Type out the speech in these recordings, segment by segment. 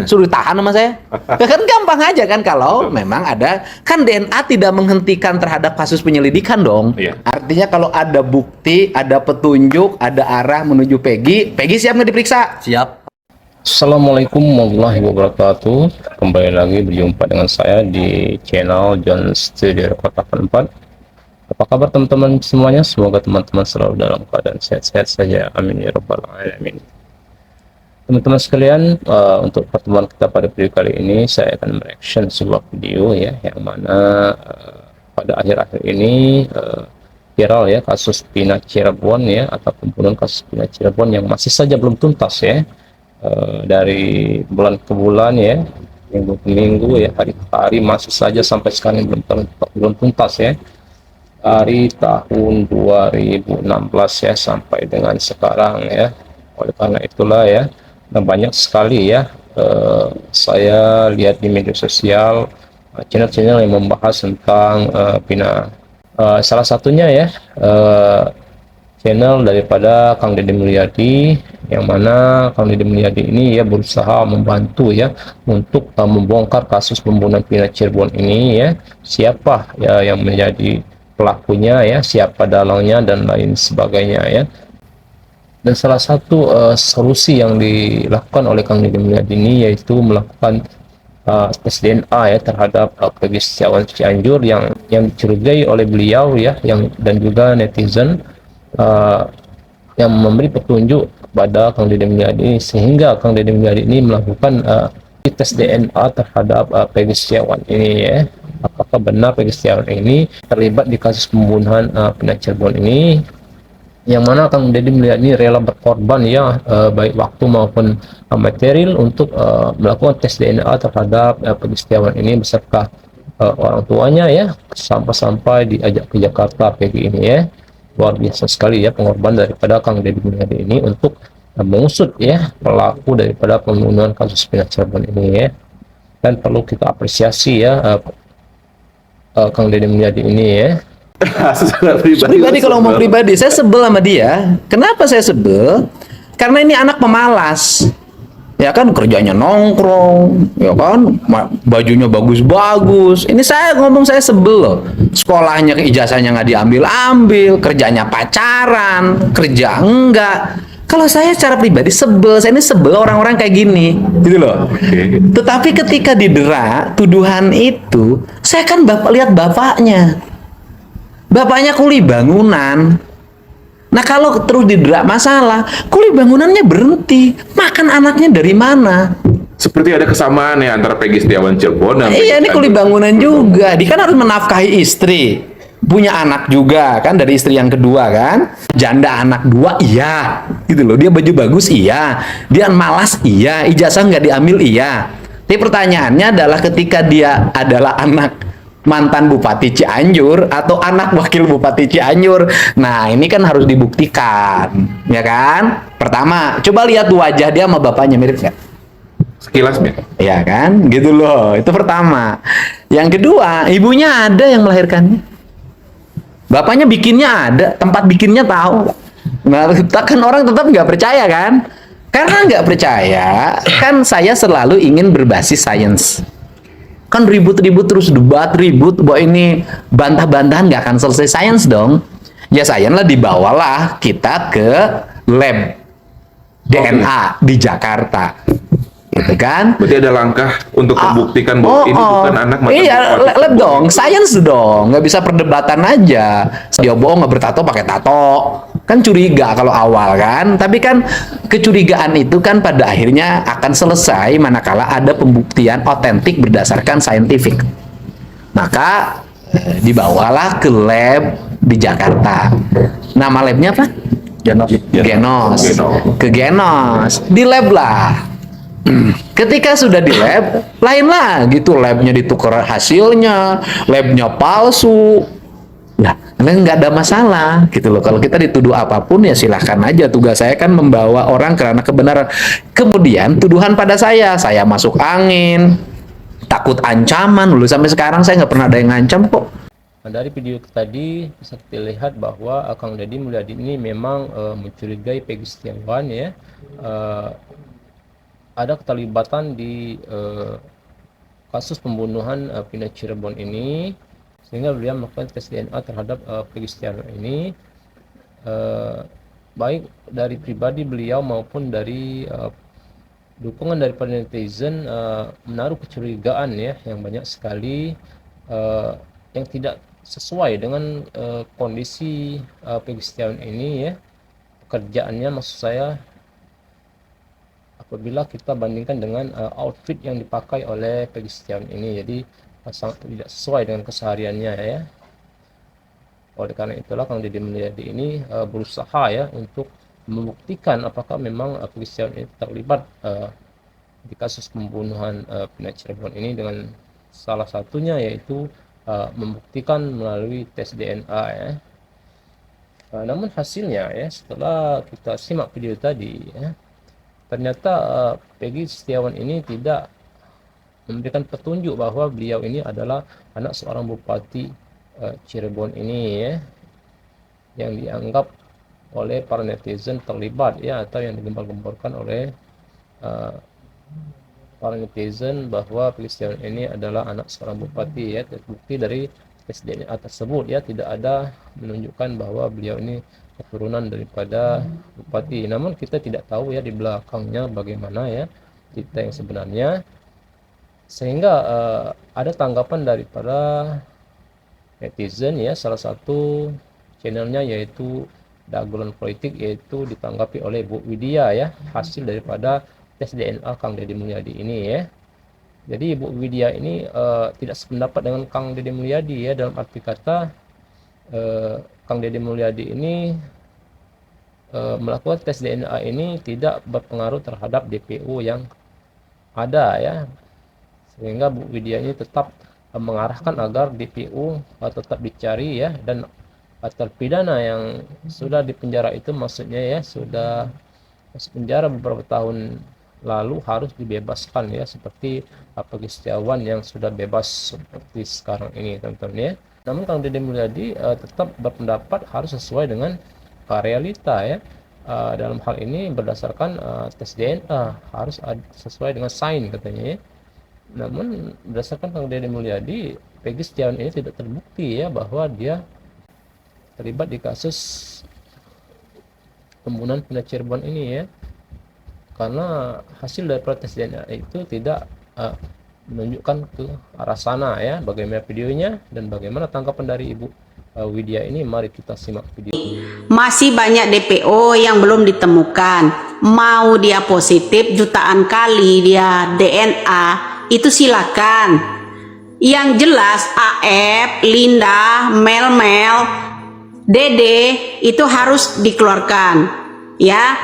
Suruh tahan sama saya. Ya kan gampang aja kan kalau memang ada, kan DNA tidak menghentikan terhadap kasus penyelidikan dong. Iya. Artinya kalau ada bukti, ada petunjuk, ada arah menuju Peggy, Peggy siap nggak diperiksa? Siap. Assalamualaikum warahmatullahi wabarakatuh. Kembali lagi berjumpa dengan saya di channel John Studio Kota 4. Apa kabar teman-teman semuanya? Semoga teman-teman selalu dalam keadaan sehat-sehat saja. Amin ya rabbal alamin. Teman-teman sekalian, untuk pertemuan kita pada video kali ini saya akan mereaction sebuah video ya, yang mana pada akhir-akhir ini viral ya, kasus Pina Cirebon ya, atau pembunuhan kasus Pina Cirebon yang masih saja belum tuntas ya. Dari bulan ke bulan ya, minggu ke minggu ya, hari ke hari masih saja sampai sekarang belum tuntas ya, dari tahun 2016 ya sampai dengan sekarang ya. Oleh karena itulah ya, banyak sekali ya saya lihat di media sosial channel-channel yang membahas tentang Pina. Salah satunya ya channel daripada Kang Deddy Mulyadi, yang mana Kang Deddy Mulyadi ini ya berusaha membantu ya untuk membongkar kasus pembunuhan Pina Cirebon ini ya, siapa ya yang menjadi pelakunya ya, siapa dalangnya dan lain sebagainya ya. Dan salah satu solusi yang dilakukan oleh Kang Deddy Mulyadi ini yaitu melakukan tes DNA ya terhadap Peggy Setiawan Cianjur yang dicurigai oleh beliau ya, dan juga netizen yang memberi petunjuk kepada Kang Deddy Mulyadi, sehingga Kang Deddy Mulyadi ini melakukan tes DNA terhadap Peggy Setiawan ini ya. Apakah benar Peggy Setiawan ini terlibat di kasus pembunuhan Pina Cirebon ini, yang mana Kang Deddy Mulyadi rela berkorban ya, baik waktu maupun material untuk melakukan tes DNA terhadap Peggy Setiawan ini beserta orang tuanya ya, sampai diajak ke Jakarta Peggy ini ya. Luar biasa sekali ya pengorbanan daripada Kang Deddy Mulyadi ini untuk mengusut ya pelaku daripada pembunuhan kasus Pina Cirebon ini ya. Dan perlu kita apresiasi ya Kang Deddy Mulyadi ini ya. Pribadi kalau ngomong pribadi, saya sebel sama dia. Kenapa saya sebel? Karena ini anak pemalas. Ya kan, kerjanya nongkrong, ya kan, bajunya bagus-bagus. Ini saya ngomong, saya sebel loh. Sekolahnya, ijazahnya nggak diambil-ambil, kerjanya pacaran, kerja enggak. Kalau saya secara pribadi sebel, saya ini sebel orang-orang kayak gini, gitu loh. Tetapi ketika didera tuduhan itu, saya kan lihat bapaknya. Bapaknya kuli bangunan. Nah kalau terus didera masalah, kuli bangunannya berhenti. Makan anaknya dari mana? Seperti ada kesamaan ya antara Peggy Setiawan Cirebon dan Iya, ini kuli bangunan juga. Dia kan harus menafkahi istri. Punya anak juga kan, dari istri yang kedua kan. Janda anak 2, iya. Gitu loh, dia baju bagus, iya. Dia malas, iya. Ijazah nggak diambil, iya. Tapi pertanyaannya adalah ketika dia adalah anak mantan Bupati Cianjur atau anak wakil Bupati Cianjur. Nah, ini kan harus dibuktikan, ya kan? Pertama, coba lihat wajah dia sama bapaknya, mirip nggak? sekilas ya. Ya kan? Gitu loh. Itu pertama. Yang kedua, ibunya ada yang melahirkannya. Bapaknya bikinnya ada, tempat bikinnya tahu. Nah, kan orang tetap nggak percaya kan? Karena nggak percaya, kan saya selalu ingin berbasis sains. Kan ribut-ribut terus, debat ribut, bahwa ini bantah-bantahan nggak akan selesai sains dong. Ya sains lah, dibawalah kita ke lab DNA di Jakarta, gitu kan? Berarti ada langkah untuk membuktikan bahwa ini bukan anak mantan Iya, Bupati lab Cirebon. dong, sains dong, nggak bisa perdebatan aja. Dia bohong, nggak bertato pakai tato, kan curiga kalau awal kan. Tapi kan kecurigaan itu kan pada akhirnya akan selesai manakala ada pembuktian otentik berdasarkan saintifik. Maka dibawalah ke lab di Jakarta. Nama labnya apa? Genos. Ke Genos. Di lab lah. Ketika sudah di lab, lain lah gitu, labnya ditukar hasilnya, labnya palsu. Nah, nggak ada masalah gitu loh. Kalau kita dituduh apapun ya silahkan aja. Tugas saya kan membawa orang karena kebenaran. Kemudian tuduhan pada saya masuk angin, takut ancaman. Dulu sampai sekarang saya nggak pernah ada yang ngancam kok. Dari video tadi bisa dilihat bahwa Kang Deddy Mulyadi ini memang mencurigai Peggy Setiawan ya, ada keterlibatan di kasus pembunuhan Vina Cirebon ini, sehingga beliau melakukan tes DNA terhadap Peggy Setiawan ini, baik dari pribadi beliau maupun dari dukungan daripada netizen menaruh kecurigaan ya yang banyak sekali, yang tidak sesuai dengan kondisi Peggy Setiawan ini ya, pekerjaannya maksud saya, apabila kita bandingkan dengan outfit yang dipakai oleh Peggy Setiawan ini, jadi sangat tidak sesuai dengan kesehariannya ya. Oleh karena itulah Kang Deddy Mulyadi ini berusaha ya untuk membuktikan apakah memang Peggy Setiawan ini terlibat di kasus pembunuhan Vina Cirebon ini, dengan salah satunya yaitu membuktikan melalui tes DNA ya. Namun hasilnya ya, setelah kita simak video tadi ya, ternyata Peggy Setiawan ini tidak memberikan petunjuk bahwa beliau ini adalah anak seorang bupati Cirebon ini ya, yang dianggap oleh para netizen terlibat ya, atau yang digembar-gemborkan oleh para netizen bahwa Peggy Setiawan ini adalah anak seorang bupati ya. Terbukti dari tes DNA tersebut ya, tidak ada menunjukkan bahwa beliau ini keturunan daripada bupati. Namun kita tidak tahu ya di belakangnya bagaimana ya cerita yang sebenarnya, sehingga ada tanggapan daripada netizen ya, salah satu channelnya yaitu Dagelan Politik, yaitu ditanggapi oleh Bu Widya ya, hasil daripada tes DNA Kang Deddy Mulyadi ini ya. Jadi Bu Widya ini tidak sependapat dengan Kang Deddy Mulyadi ya, dalam arti kata Kang Deddy Mulyadi ini melakukan tes DNA ini tidak berpengaruh terhadap DPO yang ada ya, sehingga Bu Widya ini tetap mengarahkan agar DPO tetap dicari ya, dan terpidana yang sudah dipenjara itu, maksudnya ya sudah masuk penjara beberapa tahun lalu, harus dibebaskan ya, seperti Peggy Setiawan yang sudah bebas seperti sekarang ini teman-teman ya. Namun Kang Deddy Mulyadi tetap berpendapat harus sesuai dengan realita ya. Dalam hal ini berdasarkan tes DNA harus sesuai dengan sains katanya ya. Namun berdasarkan Kang Deddy Mulyadi, Peggy Setiawan ini tidak terbukti ya bahwa dia terlibat di kasus pembunuhan Vina Cirebon ini ya, karena hasil dari tes DNA itu tidak menunjukkan ke arah sana ya. Bagaimana videonya dan bagaimana tanggapan dari Ibu Widya ini, mari kita simak video. Masih banyak DPO yang belum ditemukan. Mau dia positif jutaan kali dia DNA, itu silakan. Yang jelas AF, Linda, Mel, Dede itu harus dikeluarkan ya.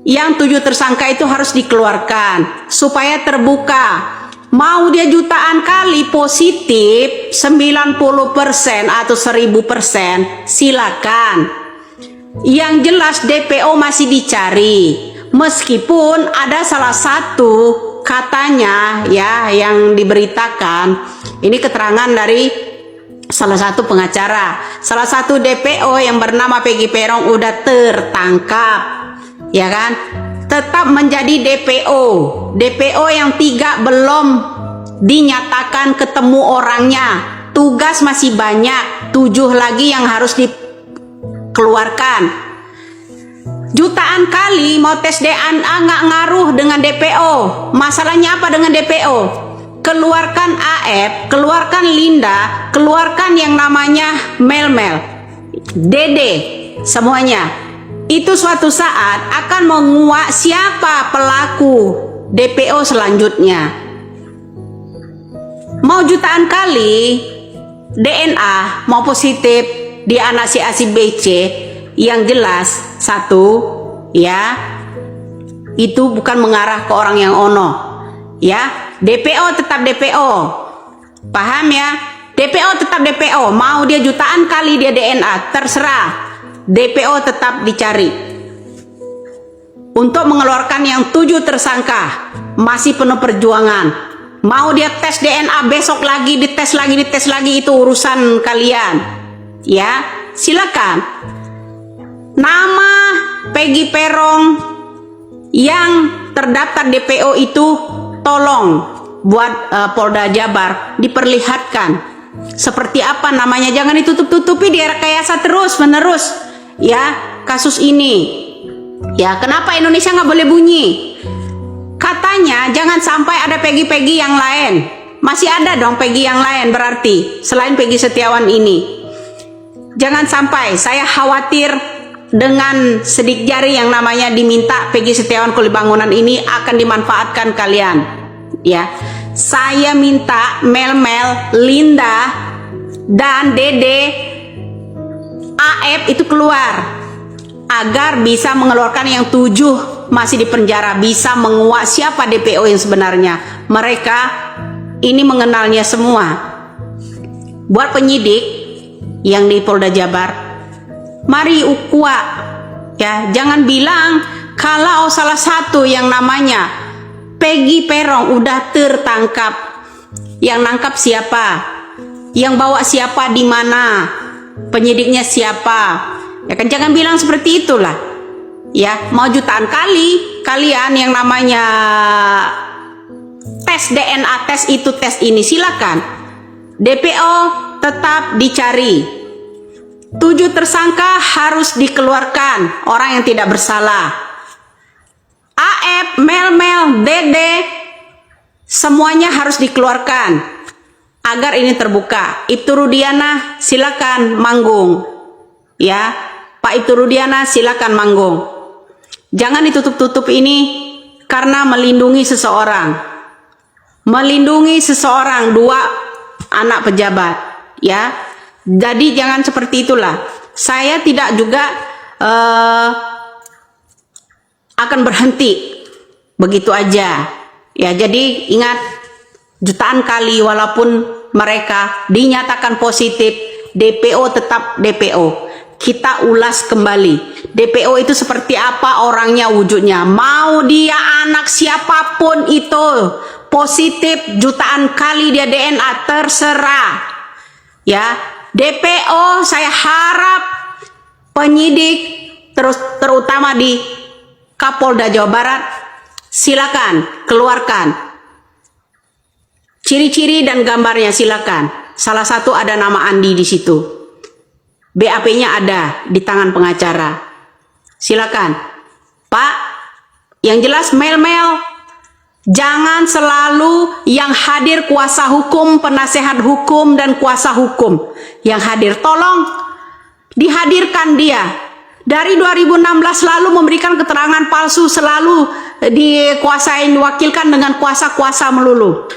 Yang 7 tersangka itu harus dikeluarkan supaya terbuka. Mau dia jutaan kali positif 90% atau 1000%, silakan. Yang jelas DPO masih dicari, meskipun ada salah satu katanya ya yang diberitakan, ini keterangan dari salah satu pengacara, salah satu DPO yang bernama Peggy Peron udah tertangkap ya kan, tetap menjadi DPO yang 3 belum dinyatakan ketemu orangnya, tugas masih banyak, 7 lagi yang harus dikeluarkan. Jutaan kali mau tes DNA nggak ngaruh dengan DPO. Masalahnya apa dengan DPO? Keluarkan AF, keluarkan Linda, keluarkan yang namanya Mel, Dede, semuanya. Itu suatu saat akan menguak siapa pelaku DPO selanjutnya. Mau jutaan kali DNA mau positif di anak si A si B C, yang jelas satu ya, itu bukan mengarah ke orang yang ono ya. DPO tetap DPO, paham ya? DPO tetap DPO, mau dia jutaan kali dia DNA, terserah, DPO tetap dicari. Untuk mengeluarkan yang 7 tersangka masih penuh perjuangan. Mau dia tes DNA besok lagi, dites lagi, itu urusan kalian ya, silakan. Nama Peggy Peron yang terdaftar DPO itu tolong buat Polda Jabar diperlihatkan seperti apa namanya, jangan ditutup-tutupi, direkayasa terus menerus ya kasus ini. Ya, kenapa Indonesia nggak boleh bunyi? Katanya jangan sampai ada Peggy-Peggy yang lain. Masih ada dong Peggy yang lain berarti selain Peggy Setiawan ini. Jangan sampai, saya khawatir dengan sidik jari yang namanya diminta Peggy Setiawan Kuli Bangunan ini akan dimanfaatkan kalian. Ya, saya minta Mel, Linda, dan Dede, AF itu keluar agar bisa mengeluarkan yang 7 masih di penjara, bisa menguak siapa DPO yang sebenarnya. Mereka ini mengenalnya semua. Buat penyidik yang di Polda Jabar, mari ukua ya, jangan bilang kalau salah satu yang namanya Peggy Perong udah tertangkap. Yang nangkap siapa? Yang bawa siapa, di mana? Penyidiknya siapa? Ya kan, jangan bilang seperti itulah. Ya, mau jutaan kali kalian yang namanya tes DNA, tes itu, tes ini, silakan. DPO tetap dicari. 7 tersangka harus dikeluarkan, orang yang tidak bersalah. AF, Mel, Dede, semuanya harus dikeluarkan agar ini terbuka. Ibtu Rudiana silakan manggung. Ya, Pak Ibtu Rudiana silakan manggung. Jangan ditutup-tutup ini karena melindungi seseorang. Melindungi seseorang, 2 anak pejabat, ya. Jadi jangan seperti itulah. Saya tidak juga akan berhenti begitu aja. Ya, jadi ingat, jutaan kali walaupun mereka dinyatakan positif, DPO tetap DPO. Kita ulas kembali. DPO itu seperti apa orangnya, wujudnya. Mau dia anak siapapun itu, positif jutaan kali dia DNA, terserah. Ya, DPO saya harap penyidik terutama di Kapolda Jawa Barat silakan keluarkan ciri-ciri dan gambarnya, silakan. Salah satu ada nama Andi di situ. BAP-nya ada di tangan pengacara. Silakan. Pak, yang jelas Mel, jangan selalu yang hadir kuasa hukum, penasehat hukum, dan kuasa hukum. Yang hadir, tolong dihadirkan dia. Dari 2016 lalu memberikan keterangan palsu, selalu dikuasain, diwakilkan dengan kuasa-kuasa melulu.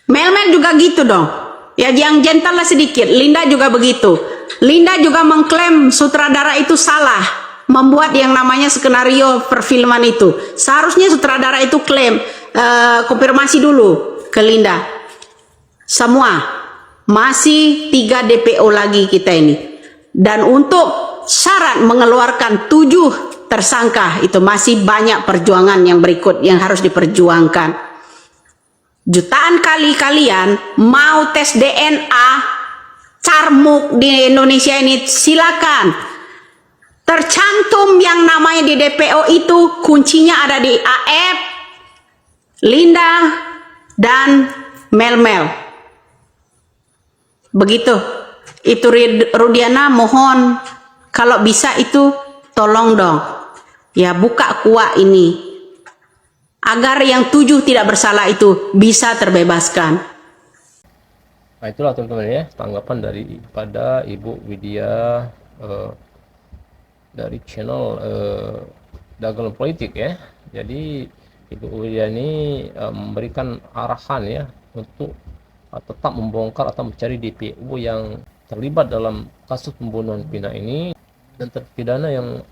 Mel juga gitu dong. Ya, yang gentle lah sedikit. Linda juga begitu. Linda juga mengklaim sutradara itu salah membuat yang namanya skenario perfilman itu. Seharusnya sutradara itu klaim, konfirmasi dulu ke Linda. Semua masih 3 DPO lagi kita ini. Dan untuk syarat mengeluarkan 7 tersangka itu masih banyak perjuangan yang berikut yang harus diperjuangkan. Jutaan kali kalian mau tes DNA Carmuk di Indonesia ini, silakan. Tercantum yang namanya di DPO itu, kuncinya ada di AF, Linda, dan Mel. Begitu. Itu Rudiana, mohon kalau bisa itu tolong dong. Ya, buka kuak ini agar yang 7 tidak bersalah itu bisa terbebaskan. Nah, itulah teman-teman ya, tanggapan pada Ibu Widya dari channel Dagelan Politik ya. Jadi Ibu Widya ini memberikan arahan ya untuk tetap membongkar atau mencari DPO yang terlibat dalam kasus pembunuhan Vina ini, dan terpidana yang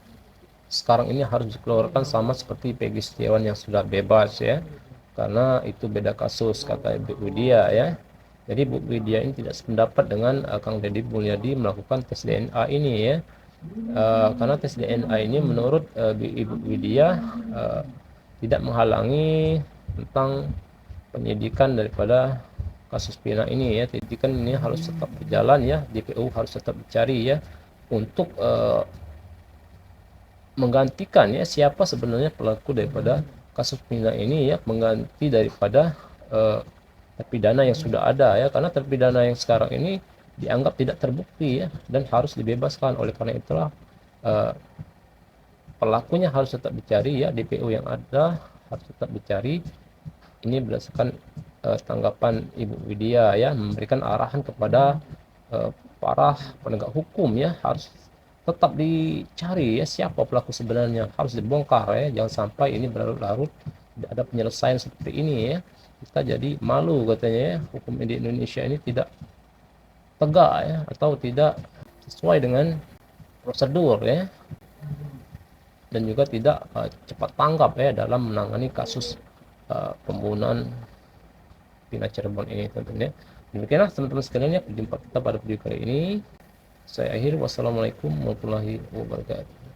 sekarang ini harus dikeluarkan sama seperti Peggy Setiawan yang sudah bebas ya, karena itu beda kasus kata Ibu Widya ya. Jadi Bu Widya ini tidak sependapat dengan Kang Deddy Mulyadi melakukan tes DNA ini ya, karena tes DNA ini menurut Ibu Widya tidak menghalangi tentang penyidikan daripada kasus Vina ini ya. Penyidikan ini harus tetap berjalan ya, DPO harus tetap dicari ya untuk menggantikan ya siapa sebenarnya pelaku daripada kasus pidana ini ya mengganti daripada terpidana yang sudah ada ya, karena terpidana yang sekarang ini dianggap tidak terbukti ya dan harus dibebaskan. Oleh karena itulah eh, pelakunya harus tetap dicari ya, DPO yang ada harus tetap dicari. Ini berdasarkan tanggapan Ibu Widya ya, memberikan arahan kepada para penegak hukum ya, harus tetap dicari ya siapa pelaku sebenarnya, harus dibongkar ya, jangan sampai ini berlarut-larut tidak ada penyelesaian seperti ini ya. Kita jadi malu katanya ya, hukum di Indonesia ini tidak tegak ya, atau tidak sesuai dengan prosedur ya, dan juga tidak cepat tanggap ya dalam menangani kasus pembunuhan Vina Cirebon ini tentunya. Demikianlah teman-teman sekalian ya, jumpa kita pada video kali ini. Saya akhiri, wassalamualaikum warahmatullahi wabarakatuh.